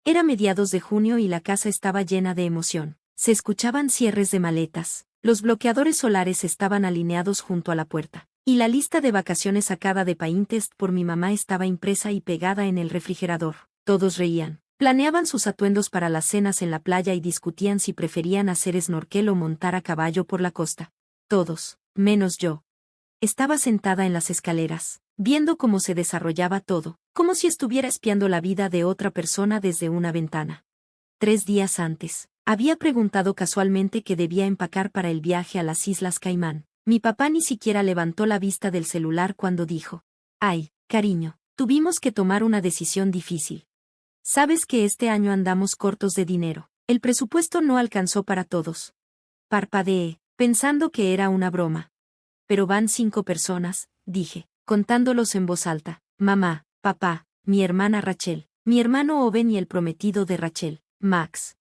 Era mediados de junio y la casa estaba llena de emoción. Se escuchaban cierres de maletas, los bloqueadores solares estaban alineados junto a la puerta, y la lista de vacaciones sacada de Pinterest por mi mamá estaba impresa y pegada en el refrigerador. Todos reían. Planeaban sus atuendos para las cenas en la playa y discutían si preferían hacer snorkel o montar a caballo por la costa. Todos, menos yo. Estaba sentada en las escaleras, viendo cómo se desarrollaba todo, como si estuviera espiando la vida de otra persona desde una ventana. 3 días antes, había preguntado casualmente que debía empacar para el viaje a las Islas Caimán. Mi papá ni siquiera levantó la vista del celular cuando dijo: «Ay, cariño, tuvimos que tomar una decisión difícil. Sabes que este año andamos cortos de dinero. El presupuesto no alcanzó para todos». Parpadeé, pensando que era una broma. «Pero van 5 personas», dije, contándolos en voz alta: mamá, papá, mi hermana Rachel, mi hermano Owen y el prometido de Rachel, Max.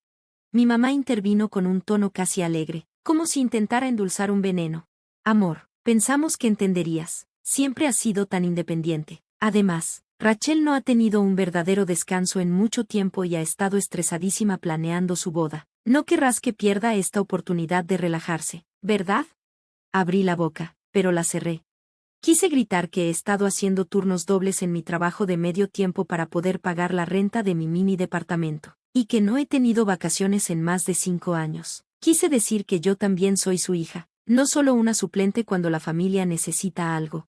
Mi mamá intervino con un tono casi alegre, como si intentara endulzar un veneno. «Amor, pensamos que entenderías. Siempre has sido tan independiente. Además, Rachel no ha tenido un verdadero descanso en mucho tiempo y ha estado estresadísima planeando su boda. No querrás que pierda esta oportunidad de relajarse, ¿verdad?». Abrí la boca, pero la cerré. Quise gritar que he estado haciendo turnos dobles en mi trabajo de medio tiempo para poder pagar la renta de mi mini departamento, y que no he tenido vacaciones en más de 5 años. Quise decir que yo también soy su hija, no solo una suplente cuando la familia necesita algo.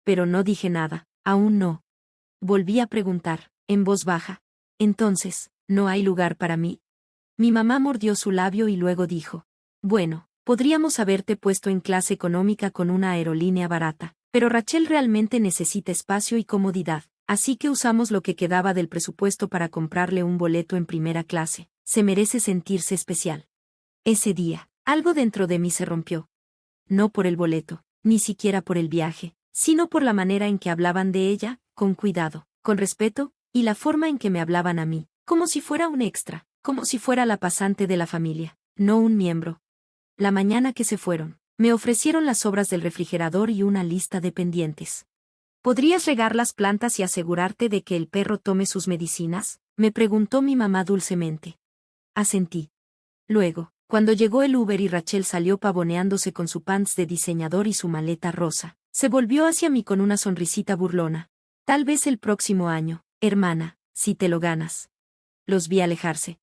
Pero no dije nada, aún no. Volví a preguntar, en voz baja: «Entonces, ¿no hay lugar para mí?». Mi mamá mordió su labio y luego dijo: «Bueno, podríamos haberte puesto en clase económica con una aerolínea barata, pero Rachel realmente necesita espacio y comodidad, así que usamos lo que quedaba del presupuesto para comprarle un boleto en primera clase. Se merece sentirse especial». Ese día, algo dentro de mí se rompió. No por el boleto, ni siquiera por el viaje, sino por la manera en que hablaban de ella, con cuidado, con respeto, y la forma en que me hablaban a mí, como si fuera un extra, como si fuera la pasante de la familia, no un miembro. La mañana que se fueron, me ofrecieron las sobras del refrigerador y una lista de pendientes. «¿Podrías regar las plantas y asegurarte de que el perro tome sus medicinas?», me preguntó mi mamá dulcemente. Asentí. Luego, cuando llegó el Uber y Rachel salió pavoneándose con su pants de diseñador y su maleta rosa, se volvió hacia mí con una sonrisita burlona. «Tal vez el próximo año, hermana, si te lo ganas». Los vi alejarse.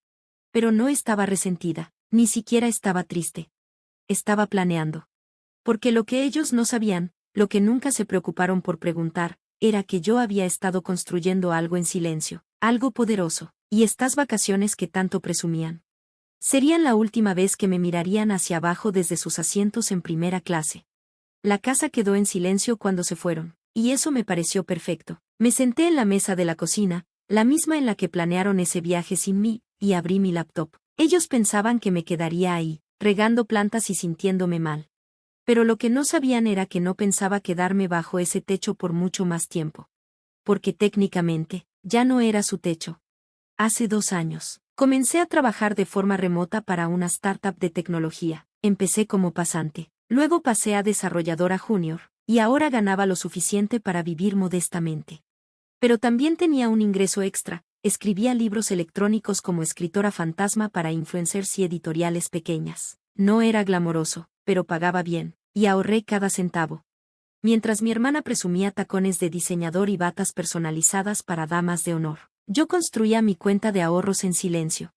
Pero no estaba resentida, ni siquiera estaba triste. Estaba planeando. Porque lo que ellos no sabían, lo que nunca se preocuparon por preguntar, era que yo había estado construyendo algo en silencio, algo poderoso, y estas vacaciones que tanto presumían serían la última vez que me mirarían hacia abajo desde sus asientos en primera clase. La casa quedó en silencio cuando se fueron, y eso me pareció perfecto. Me senté en la mesa de la cocina, la misma en la que planearon ese viaje sin mí, y abrí mi laptop. Ellos pensaban que me quedaría ahí, regando plantas y sintiéndome mal. Pero lo que no sabían era que no pensaba quedarme bajo ese techo por mucho más tiempo. Porque técnicamente, ya no era su techo. Hace 2 años, comencé a trabajar de forma remota para una startup de tecnología. Empecé como pasante, luego pasé a desarrolladora junior, y ahora ganaba lo suficiente para vivir modestamente. Pero también tenía un ingreso extra: escribía libros electrónicos como escritora fantasma para influencers y editoriales pequeñas. No era glamoroso, pero pagaba bien, y ahorré cada centavo. Mientras mi hermana presumía tacones de diseñador y batas personalizadas para damas de honor, yo construía mi cuenta de ahorros en silencio.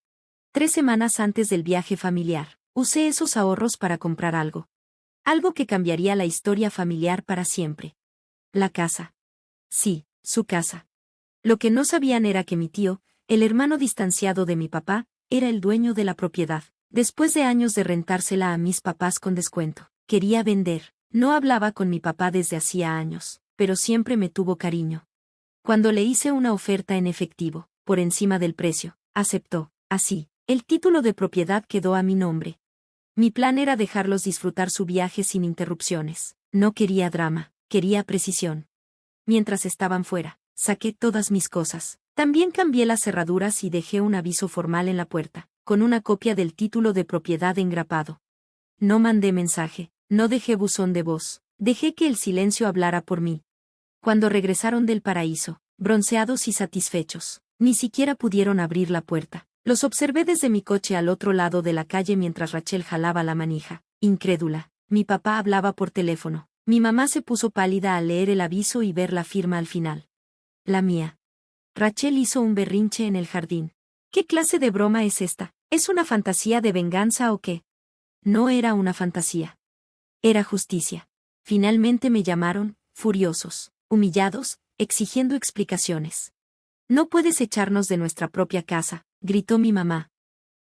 3 semanas antes del viaje familiar, usé esos ahorros para comprar algo. Algo que cambiaría la historia familiar para siempre. La casa. Sí, su casa. Lo que no sabían era que mi tío, el hermano distanciado de mi papá, era el dueño de la propiedad. Después de años de rentársela a mis papás con descuento, quería vender. No hablaba con mi papá desde hacía años, pero siempre me tuvo cariño. Cuando le hice una oferta en efectivo, por encima del precio, aceptó. Así, el título de propiedad quedó a mi nombre. Mi plan era dejarlos disfrutar su viaje sin interrupciones. No quería drama, quería precisión. Mientras estaban fuera, saqué todas mis cosas. También cambié las cerraduras y dejé un aviso formal en la puerta, con una copia del título de propiedad engrapado. No mandé mensaje, no dejé buzón de voz, dejé que el silencio hablara por mí. Cuando regresaron del paraíso, bronceados y satisfechos, Ni siquiera pudieron abrir la puerta. Los observé desde mi coche al otro lado de la calle mientras Rachel jalaba la manija. Incrédula. Mi papá hablaba por teléfono. Mi mamá se puso pálida al leer el aviso y ver la firma al final. La mía. Rachel hizo un berrinche en el jardín. ¿Qué clase de broma es esta? ¿Es una fantasía de venganza o qué? No era una fantasía. Era justicia. Finalmente me llamaron, furiosos, humillados, exigiendo explicaciones. No puedes echarnos de nuestra propia casa, gritó mi mamá.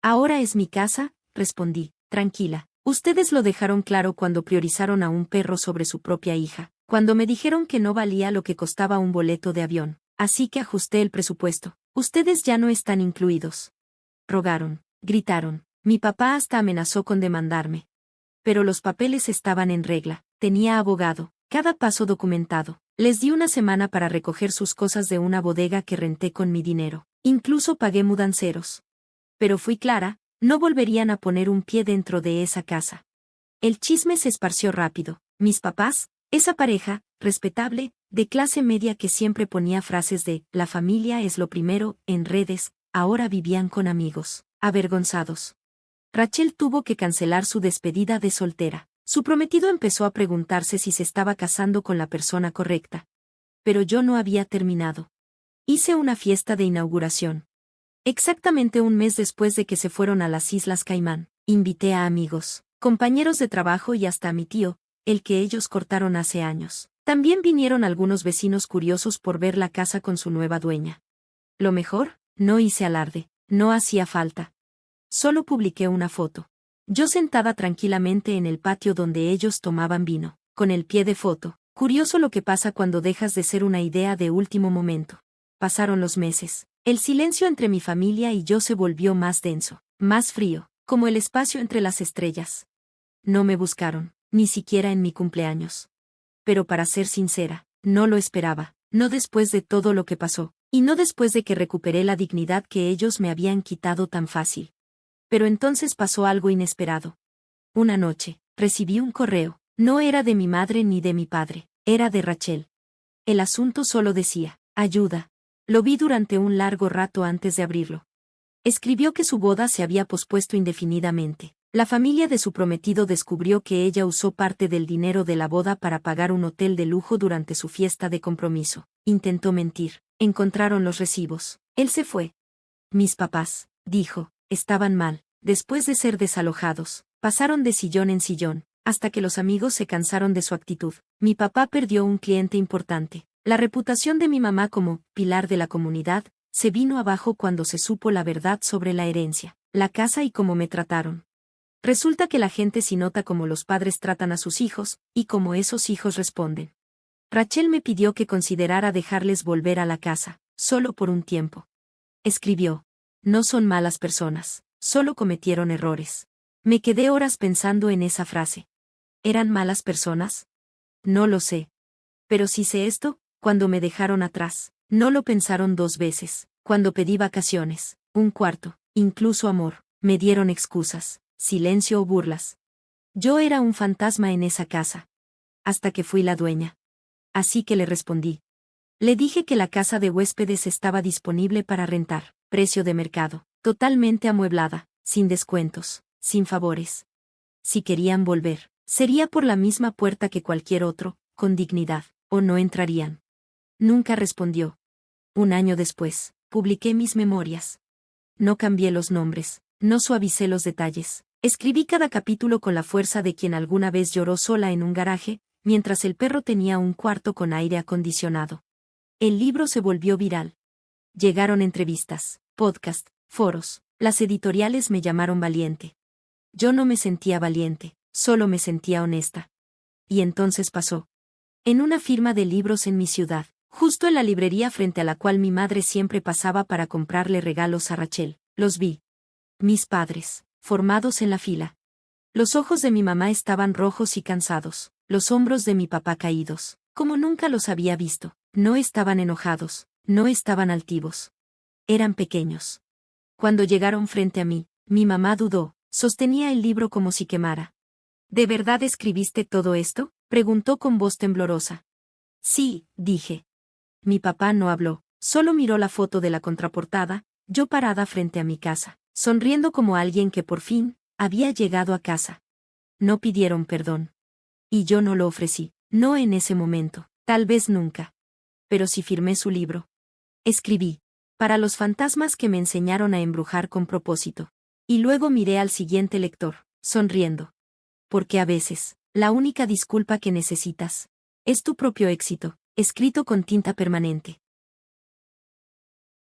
Ahora es mi casa, respondí, tranquila. Ustedes lo dejaron claro cuando priorizaron a un perro sobre su propia hija, cuando me dijeron que no valía lo que costaba un boleto de avión, así que ajusté el presupuesto. Ustedes ya no están incluidos. Rogaron, gritaron. Mi papá hasta amenazó con demandarme. Pero los papeles estaban en regla, tenía abogado, cada paso documentado. Les di una semana para recoger sus cosas de una bodega que renté con mi dinero. Incluso pagué mudanceros. Pero fui clara, no volverían a poner un pie dentro de esa casa. El chisme se esparció rápido. Mis papás, esa pareja, respetable, de clase media que siempre ponía frases de «la familia es lo primero» en redes, ahora vivían con amigos, avergonzados. Rachel tuvo que cancelar su despedida de soltera. Su prometido empezó a preguntarse si se estaba casando con la persona correcta. Pero yo no había terminado. Hice una fiesta de inauguración. Exactamente un mes después de que se fueron a las Islas Caimán, invité a amigos, compañeros de trabajo y hasta a mi tío, el que ellos cortaron hace años. También vinieron algunos vecinos curiosos por ver la casa con su nueva dueña. Lo mejor, no hice alarde, no hacía falta. Solo publiqué una foto. Yo sentada tranquilamente en el patio donde ellos tomaban vino, con el pie de foto. Curioso lo que pasa cuando dejas de ser una idea de último momento. Pasaron los meses. El silencio entre mi familia y yo se volvió más denso, más frío, como el espacio entre las estrellas. No me buscaron, ni siquiera en mi cumpleaños. Pero para ser sincera, no lo esperaba, no después de todo lo que pasó, y no después de que recuperé la dignidad que ellos me habían quitado tan fácil. Pero entonces pasó algo inesperado. Una noche, recibí un correo. No era de mi madre ni de mi padre, era de Rachel. El asunto solo decía, ayuda. Lo vi durante un largo rato antes de abrirlo. Escribió que su boda se había pospuesto indefinidamente. La familia de su prometido descubrió que ella usó parte del dinero de la boda para pagar un hotel de lujo durante su fiesta de compromiso. Intentó mentir. Encontraron los recibos. Él se fue. Mis papás, dijo, estaban mal. Después de ser desalojados, pasaron de sillón en sillón, hasta que los amigos se cansaron de su actitud. Mi papá perdió un cliente importante. La reputación de mi mamá como pilar de la comunidad se vino abajo cuando se supo la verdad sobre la herencia, la casa y cómo me trataron. Resulta que la gente sí nota cómo los padres tratan a sus hijos, y cómo esos hijos responden. Rachel me pidió que considerara dejarles volver a la casa, solo por un tiempo. Escribió. No son malas personas, solo cometieron errores. Me quedé horas pensando en esa frase. ¿Eran malas personas? No lo sé. Pero sí sé esto, cuando me dejaron atrás, no lo pensaron dos veces. Cuando pedí vacaciones, un cuarto, incluso amor, me dieron excusas, silencio o burlas. Yo era un fantasma en esa casa. Hasta que fui la dueña. Así que le respondí. Le dije que la casa de huéspedes estaba disponible para rentar, precio de mercado, totalmente amueblada, sin descuentos, sin favores. Si querían volver, sería por la misma puerta que cualquier otro, con dignidad, o no entrarían. Nunca respondió. Un año después, publiqué mis memorias. No cambié los nombres, no suavicé los detalles. Escribí cada capítulo con la fuerza de quien alguna vez lloró sola en un garaje, mientras el perro tenía un cuarto con aire acondicionado. El libro se volvió viral. Llegaron entrevistas, podcast, foros. Las editoriales me llamaron valiente. Yo no me sentía valiente, solo me sentía honesta. Y entonces pasó. En una firma de libros en mi ciudad, justo en la librería frente a la cual mi madre siempre pasaba para comprarle regalos a Rachel, los vi. Mis padres, formados en la fila. Los ojos de mi mamá estaban rojos y cansados, los hombros de mi papá caídos, como nunca los había visto. No estaban enojados, no estaban altivos. Eran pequeños. Cuando llegaron frente a mí, mi mamá dudó, sostenía el libro como si quemara. ¿De verdad escribiste todo esto?, preguntó con voz temblorosa. Sí, dije. Mi papá no habló, Solo miró la foto de la contraportada, yo parada frente a mi casa, sonriendo como alguien que por fin había llegado a casa. No pidieron perdón. Y yo no lo ofrecí, no en ese momento, tal vez nunca. Pero sí firmé su libro. Escribí, para los fantasmas que me enseñaron a embrujar con propósito. Y luego miré al siguiente lector, sonriendo. Porque a veces, la única disculpa que necesitas es tu propio éxito, escrito con tinta permanente.